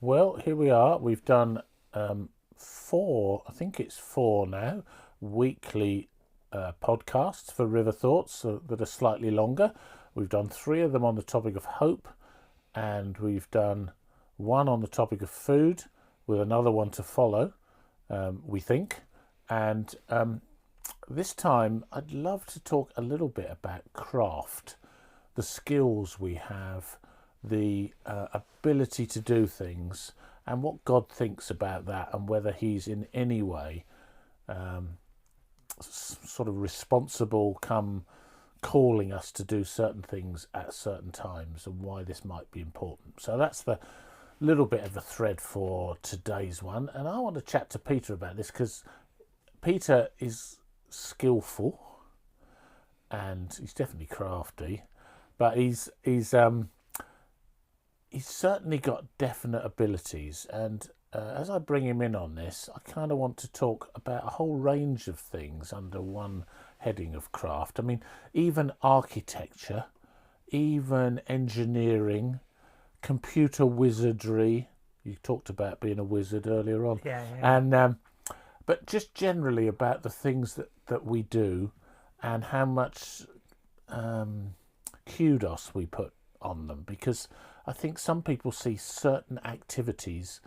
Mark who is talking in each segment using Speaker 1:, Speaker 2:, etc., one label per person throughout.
Speaker 1: Well, here we are. We've done four, I think it's four now, weekly podcasts for River Thoughts that are slightly longer. We've done three of them on the topic of hope, and we've done one on the topic of food, with another one to follow, we think. And this time, I'd love to talk a little bit about craft, the skills we have, the ability to do things, and what God thinks about that, and whether He's in any way sort of responsible, come calling us to do certain things at certain times, and why this might be important. So that's the little bit of a thread for today's one. And I want to chat to Peter about this because Peter is skillful and he's definitely crafty, but he's certainly got definite abilities. And as I bring him in on this, I kind of want to talk about a whole range of things under one heading of craft. I mean, even architecture, even engineering, computer wizardry. You talked about being a wizard earlier on.
Speaker 2: Yeah.
Speaker 1: And but just generally about the things that we do and how much kudos we put on them, because I think some people see certain activities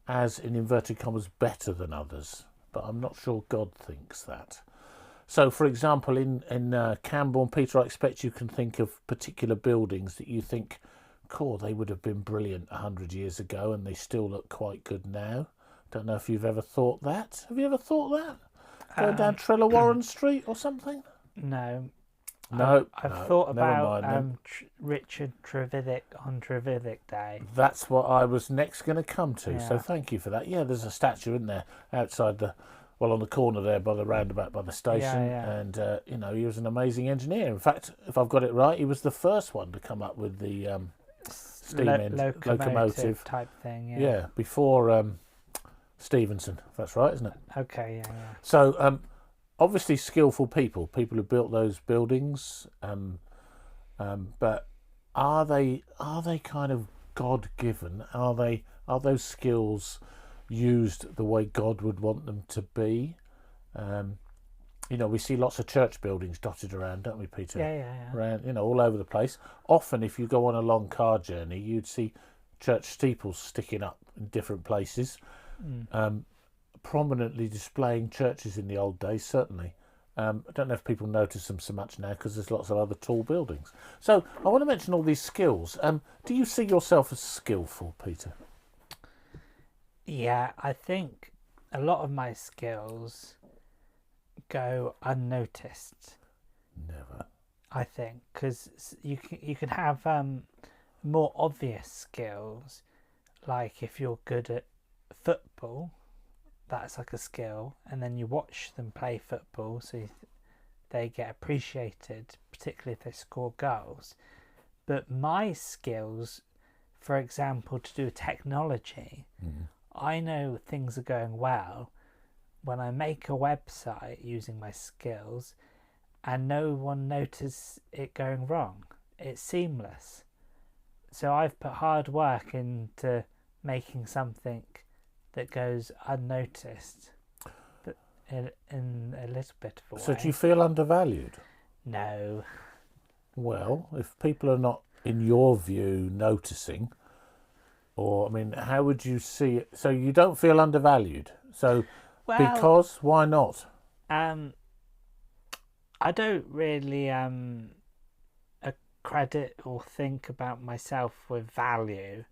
Speaker 1: as, in inverted commas, better than others, but I'm not sure God thinks that. So, for example, in Camborne, Peter, I expect you can think of particular buildings that you think, cool, they would have been brilliant 100 years ago and they still look quite good now. Don't know if you've ever thought that. Have you ever thought that? Going down Trelawarren Street or something?
Speaker 2: No.
Speaker 1: No,
Speaker 2: I've thought about
Speaker 1: mind
Speaker 2: Richard Trevithick on Trevithick Day.
Speaker 1: That's what I was next going to come to.
Speaker 2: Yeah.
Speaker 1: So thank you for that. Yeah, there's a statue in there outside on the corner there by the roundabout by the station.
Speaker 2: Yeah.
Speaker 1: And, he was an amazing engineer. In fact, if I've got it right, he was the first one to come up with the steam locomotive
Speaker 2: type thing.
Speaker 1: Yeah, before Stevenson. That's right, isn't it?
Speaker 2: Okay, yeah.
Speaker 1: So, obviously skillful people who built those buildings, but are they kind of God-given? Are those skills used the way God would want them to be? We see lots of church buildings dotted around, don't we, Peter?
Speaker 2: Yeah.
Speaker 1: Around, all over the place. Often, if you go on a long car journey, you'd see church steeples sticking up in different places. Prominently displaying churches in the old days, certainly. I don't know if people notice them so much now because there's lots of other tall buildings. So I want to mention all these skills. Do you see yourself as skillful, Peter?
Speaker 2: Yeah, I think a lot of my skills go unnoticed.
Speaker 1: Never.
Speaker 2: I think because you can have more obvious skills, like if you're good at football, that's like a skill, and then you watch them play football, so they get appreciated, particularly if they score goals. But my skills, for example, to do technology, I know things are going well when I make a website using my skills and no one notices it going wrong. It's seamless. So I've put hard work into making something that goes unnoticed, but in a little bit of a way.
Speaker 1: So do you feel undervalued?
Speaker 2: No.
Speaker 1: Well, if people are not, in your view, noticing, or, how would you see it? So you don't feel undervalued. So because, why not?
Speaker 2: I don't really credit or think about myself with value.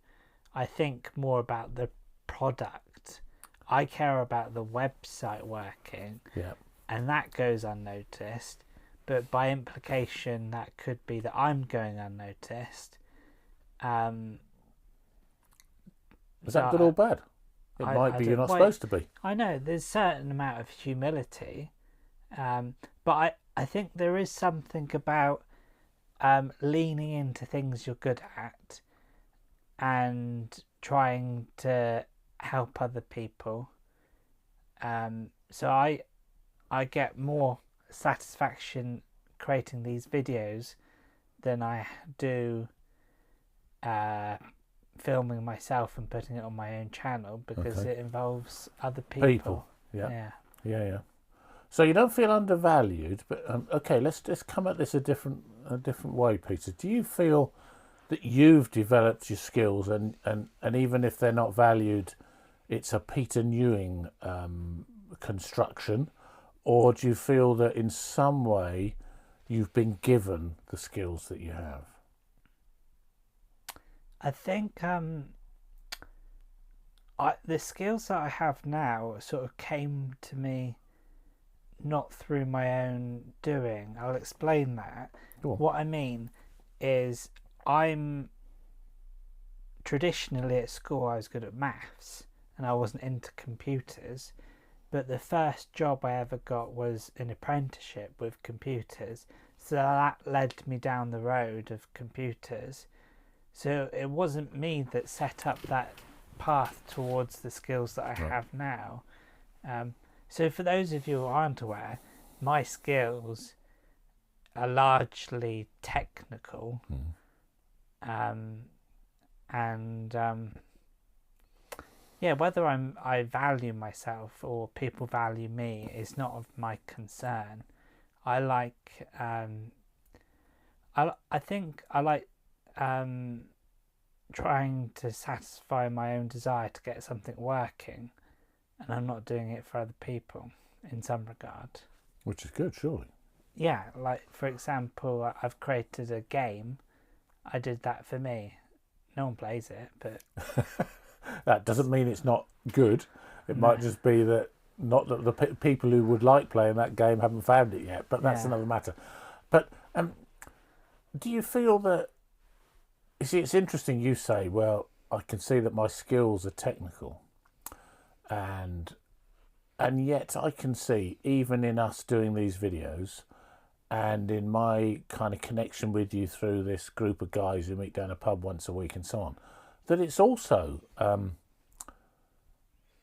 Speaker 2: I think more about the product. I care about the website working, and that goes unnoticed, but by implication that could be that I'm going unnoticed.
Speaker 1: Is that good or bad? It might be you're not supposed to be.
Speaker 2: I know there's a certain amount of humility, but I think there is something about leaning into things you're good at and trying to help other people. So I get more satisfaction creating these videos than I do filming myself and putting it on my own channel because
Speaker 1: Okay.
Speaker 2: it involves other
Speaker 1: People.
Speaker 2: Yeah.
Speaker 1: Yeah. So you don't feel undervalued, but okay, let's come at this a different way, Peter. Do you feel that you've developed your skills, and even if they're not valued, it's a Peter Newing construction, or do you feel that in some way you've been given the skills that you have?
Speaker 2: I think the skills that I have now sort of came to me not through my own doing. I'll explain that.
Speaker 1: Go on.
Speaker 2: What I mean is I'm traditionally at school I was good at maths and I wasn't into computers, but the first job I ever got was an apprenticeship with computers, so that led me down the road of computers. So it wasn't me that set up that path towards the skills that I have now. So for those of you who aren't aware, my skills are largely technical. Whether I value myself or people value me is not of my concern. I like I think I like trying to satisfy my own desire to get something working, and I'm not doing it for other people in some regard.
Speaker 1: Which is good, surely.
Speaker 2: Yeah, like for example, I've created a game. I did that for me. No one plays it, but
Speaker 1: that doesn't mean it's not good. It might just be that not that the people who would like playing that game haven't found it yet, but that's another matter. But do you feel that, you see, it's interesting you say, well, I can see that my skills are technical, and yet I can see, even in us doing these videos and in my kind of connection with you through this group of guys who meet down a pub once a week and so on, that it's also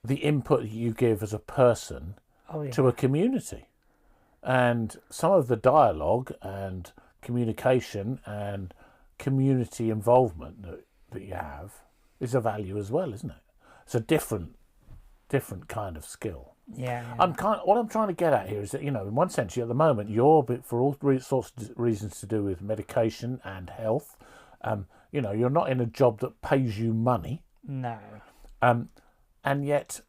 Speaker 1: the input you give as a person to a community. And some of the dialogue and communication and community involvement that you have is a value as well, isn't it? It's a different kind of skill.
Speaker 2: Yeah.
Speaker 1: What I'm trying to get at here is that, in one sense, at the moment, you're, for all sorts of reasons to do with medication and health, you're not in a job that pays you money.
Speaker 2: No.
Speaker 1: And yet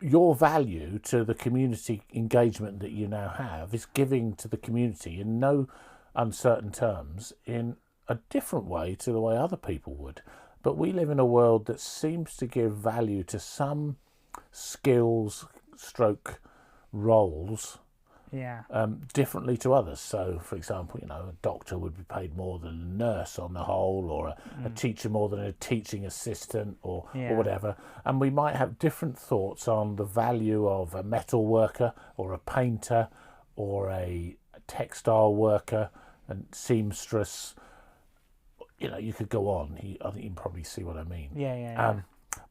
Speaker 1: your value to the community engagement that you now have is giving to the community in no uncertain terms, in a different way to the way other people would. But we live in a world that seems to give value to some skills stroke roles differently to others. So, for example, a doctor would be paid more than a nurse on the whole, or a teacher more than a teaching assistant, or whatever. And we might have different thoughts on the value of a metal worker, or a painter, or a textile worker, and seamstress. You could go on. I think you can probably see what I mean.
Speaker 2: Yeah.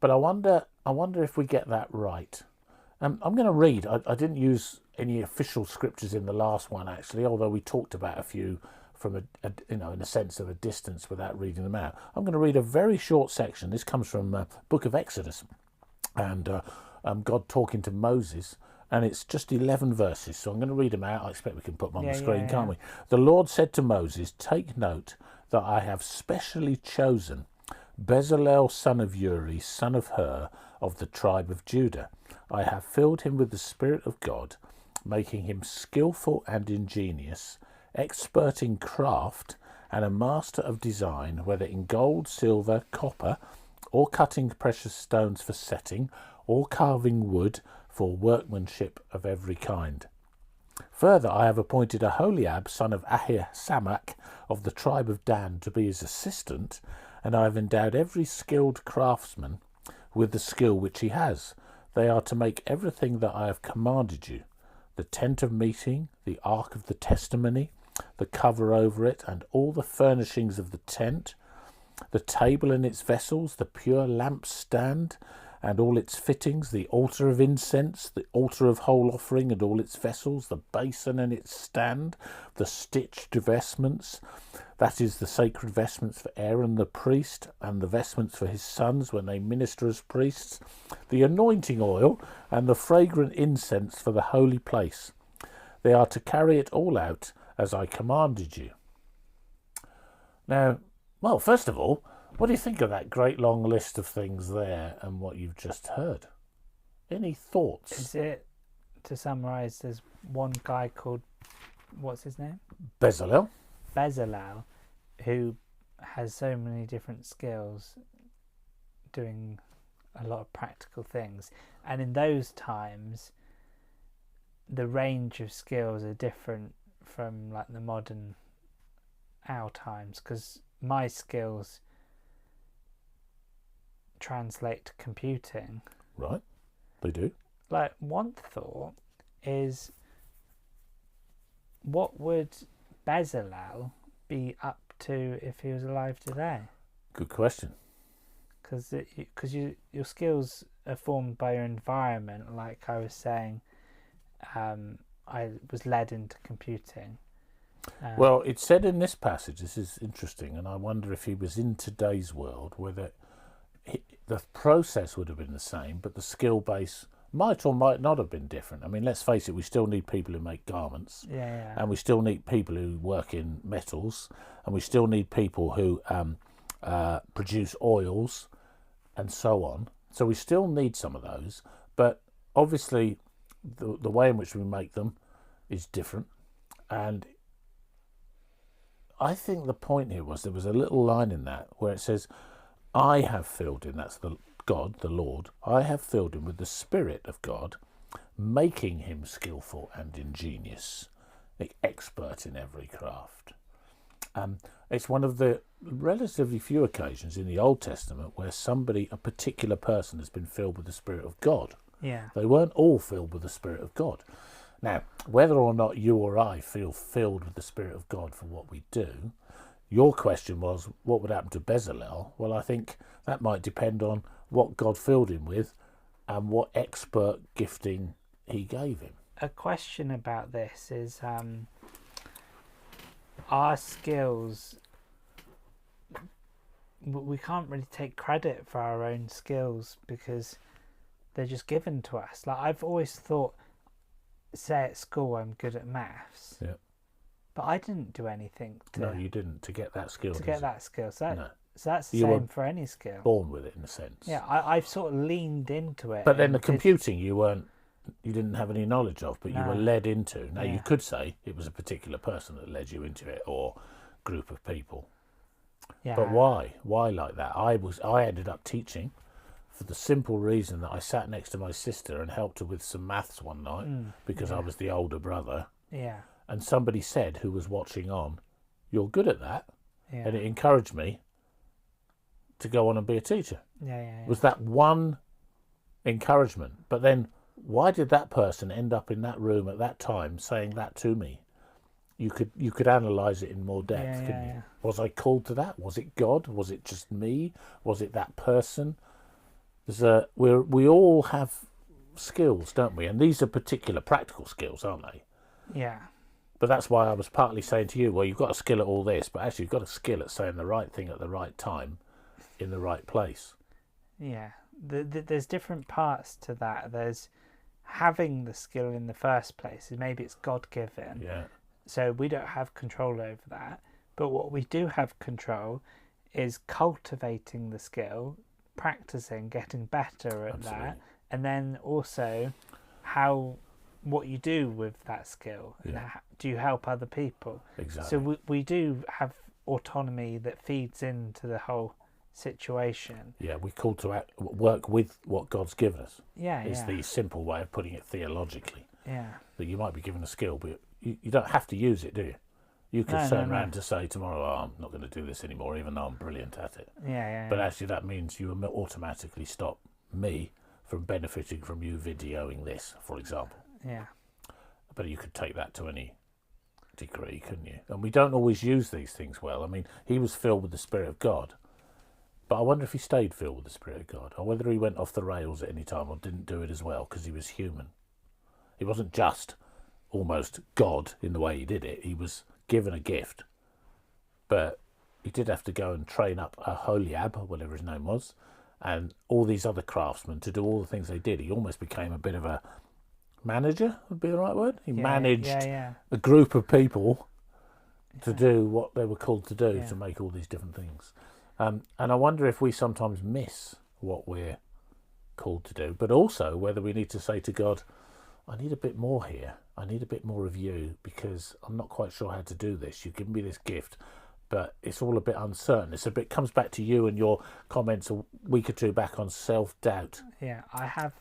Speaker 1: But I wonder if we get that right. I'm going to read. I didn't use any official scriptures in the last one, actually, although we talked about a few from in a sense of a distance without reading them out. I'm going to read a very short section. This comes from Book of Exodus, and God talking to Moses, and it's just 11 verses. So I'm going to read them out. I expect we can put them on the screen, can't we? The Lord said to Moses, "Take note that I have specially chosen Bezalel, son of Uri, son of Hur, of the tribe of Judah. I have filled him with the Spirit of God, making him skillful and ingenious, expert in craft, and a master of design, whether in gold, silver, copper, or cutting precious stones for setting, or carving wood for workmanship of every kind. Further, I have appointed Aholiab, son of Ahisamach, of the tribe of Dan, to be his assistant, and I have endowed every skilled craftsman with the skill which he has. They are to make everything that I have commanded you: the tent of meeting, the ark of the testimony, the cover over it, and all the furnishings of the tent, the table and its vessels, the pure lampstand, and all its fittings, the altar of incense, the altar of whole offering and all its vessels, the basin and its stand, the stitched vestments, that is the sacred vestments for Aaron the priest, and the vestments for his sons when they minister as priests, the anointing oil and the fragrant incense for the holy place. They are to carry it all out as I commanded you. Now, well, first of all, what do you think of that great long list of things there and what you've just heard? Any thoughts?
Speaker 2: Is it, to summarise, there's one guy called, what's his name?
Speaker 1: Bezalel.
Speaker 2: Bezalel, who has so many different skills doing a lot of practical things. And in those times, the range of skills are different from like the modern our times, because my skills translate to computing.
Speaker 1: Right, they do.
Speaker 2: Like, one thought is, what would Bezalel be up to if he was alive today?
Speaker 1: Good question.
Speaker 2: Because your skills are formed by your environment. Like I was saying, I was led into computing.
Speaker 1: Well, it said in this passage, this is interesting, and I wonder if he was in today's world, whether the process would have been the same, but the skill base might or might not have been different. I mean, let's face it, we still need people who make garments, and we still need people who work in metals, and we still need people who produce oils, and so on. So we still need some of those, but obviously the way in which we make them is different. And I think the point here was there was a little line in that where it says, I have filled him, that's the God, the Lord, I have filled him with the Spirit of God, making him skillful and ingenious, like expert in every craft. It's one of the relatively few occasions in the Old Testament where a particular person has been filled with the Spirit of God.
Speaker 2: Yeah.
Speaker 1: They weren't all filled with the Spirit of God. Now, whether or not you or I feel filled with the Spirit of God for what we do, your question was, what would happen to Bezalel? Well, I think that might depend on what God filled him with and what expert gifting he gave him.
Speaker 2: A question about this is, our skills, we can't really take credit for our own skills because they're just given to us. Like, I've always thought, say at school I'm good at maths,
Speaker 1: Yeah.
Speaker 2: but I didn't do anything
Speaker 1: No, you didn't, to get that skill.
Speaker 2: to get that skill. So,
Speaker 1: No.
Speaker 2: so that's the
Speaker 1: You were
Speaker 2: same for any skill.
Speaker 1: Born with it, in a sense.
Speaker 2: Yeah, I've sort of leaned into it.
Speaker 1: But then
Speaker 2: and
Speaker 1: the computing you didn't have any knowledge of, but you
Speaker 2: No.
Speaker 1: were led into. Now, you
Speaker 2: Yeah.
Speaker 1: could say it was a particular person that led you into it, or group of people.
Speaker 2: Yeah.
Speaker 1: But why? Why like that? I ended up teaching for the simple reason that I sat next to my sister and helped her with some maths one night because I was the older brother.
Speaker 2: Yeah.
Speaker 1: And somebody said, who was watching on, "You're good at that,"
Speaker 2: Yeah.
Speaker 1: and it encouraged me to go on and be a teacher.
Speaker 2: Yeah.
Speaker 1: Was that one encouragement? But then, why did that person end up in that room at that time saying that to me? You could analyse it in more depth, couldn't you?
Speaker 2: Yeah.
Speaker 1: Was I called to that? Was it God? Was it just me? Was it that person? We all have skills, don't we? And these are particular practical skills, aren't they?
Speaker 2: Yeah.
Speaker 1: But that's why I was partly saying to you, well, you've got a skill at all this, but actually you've got a skill at saying the right thing at the right time, in the right place.
Speaker 2: Yeah. There's different parts to that. There's having the skill in the first place. Maybe it's God-given.
Speaker 1: Yeah.
Speaker 2: So we don't have control over that. But what we do have control is cultivating the skill, practicing, getting better at
Speaker 1: Absolutely.
Speaker 2: that, and then also what you do with that skill.
Speaker 1: Yeah.
Speaker 2: Do you help other people?
Speaker 1: Exactly.
Speaker 2: So we do have autonomy that feeds into the whole situation.
Speaker 1: Yeah, we're called to work with what God's given us.
Speaker 2: Yeah,
Speaker 1: It's the simple way of putting it theologically.
Speaker 2: Yeah.
Speaker 1: That you might be given a skill, but you don't have to use it, do you? You could turn around to say tomorrow, I'm not going to do this anymore, even though I'm brilliant at it.
Speaker 2: Yeah.
Speaker 1: But actually that means you automatically stop me from benefiting from you videoing this, for example.
Speaker 2: Yeah.
Speaker 1: But you could take that to any degree, couldn't you? And we don't always use these things well. I mean, he was filled with the Spirit of God, But I wonder if he stayed filled with the Spirit of God, or whether he went off the rails at any time or didn't do it as well because he was human. He wasn't just almost God in the way he did it. He was given a gift, but he did have to go and train up a Holiab, or whatever his name was, and all these other craftsmen to do all the things they did. He almost became a bit of a manager, would be the right word. He managed a group of people to do what they were called to do, to make all these different things. And I wonder if we sometimes miss what we're called to do, but also whether we need to say to God, I need a bit more here. I need a bit more of you because I'm not quite sure how to do this. You've given me this gift, but it's all a bit uncertain. Comes back to you and your comments a week or two back on self-doubt.
Speaker 2: Yeah, I've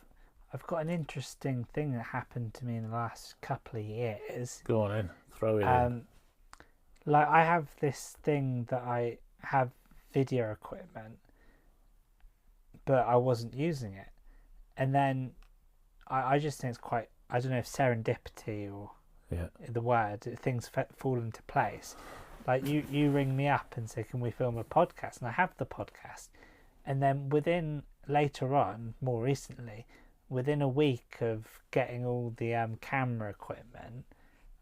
Speaker 2: got an interesting thing that happened to me in the last couple of years.
Speaker 1: Go on in, throw it in.
Speaker 2: Like I have this thing that I have video equipment, but I wasn't using it, and then I just think it's quite, I don't know if serendipity or the word, things fall into place. Like you ring me up and say, can we film a podcast? And I have the podcast, and then later on, more recently, within a week of getting all the camera equipment,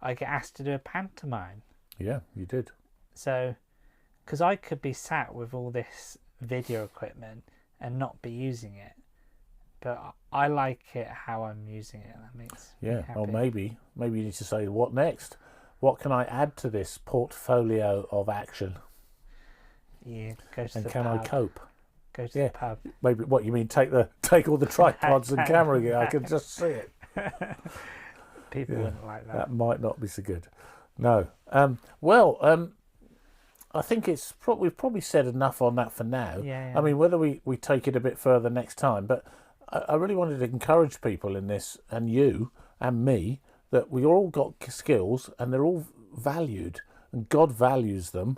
Speaker 2: I get asked to do a pantomime.
Speaker 1: Yeah, you did.
Speaker 2: So, because I could be sat with all this video equipment and not be using it, but I like it how I'm using it. That makes me happy.
Speaker 1: Well, maybe you need to say, what next? What can I add to this portfolio of action?
Speaker 2: Yeah, go to
Speaker 1: and
Speaker 2: the
Speaker 1: can
Speaker 2: pub.
Speaker 1: I cope?
Speaker 2: Go to the pub.
Speaker 1: Maybe what you mean? Take all the tripods and camera gear. I can just see it.
Speaker 2: People wouldn't like that.
Speaker 1: That might not be so good. No. I think we've probably said enough on that for now.
Speaker 2: Yeah.
Speaker 1: I mean, whether we take it a bit further next time, but I really wanted to encourage people in this, and you and me, that we all got skills and they're all valued, and God values them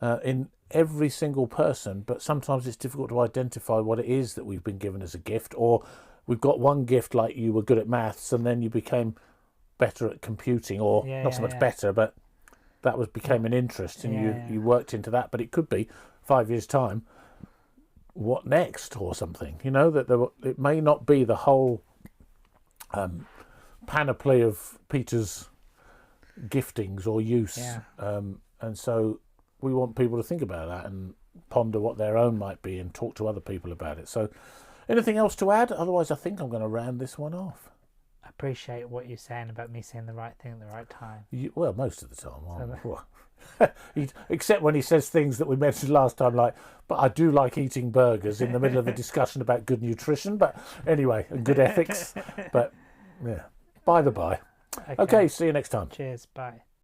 Speaker 1: in every single person. But sometimes it's difficult to identify what it is that we've been given as a gift, or we've got one gift, like you were good at maths and then you became better at computing, or not so much better, but that became an interest, and you worked into that. But it could be 5 years' time, what next, or something. You know, that it may not be the whole panoply of Peter's giftings or use. And so we want people to think about that and ponder what their own might be, and talk to other people about it. So, anything else to add? Otherwise, I think I'm going to round this one off.
Speaker 2: Appreciate what you're saying about me saying the right thing at the right time.
Speaker 1: Well, most of the time. Except when he says things that we mentioned last time, like, but I do like eating burgers in the middle of a discussion about good nutrition, but anyway, and good ethics. But, yeah, by the by. Okay, see you next time.
Speaker 2: Cheers, bye.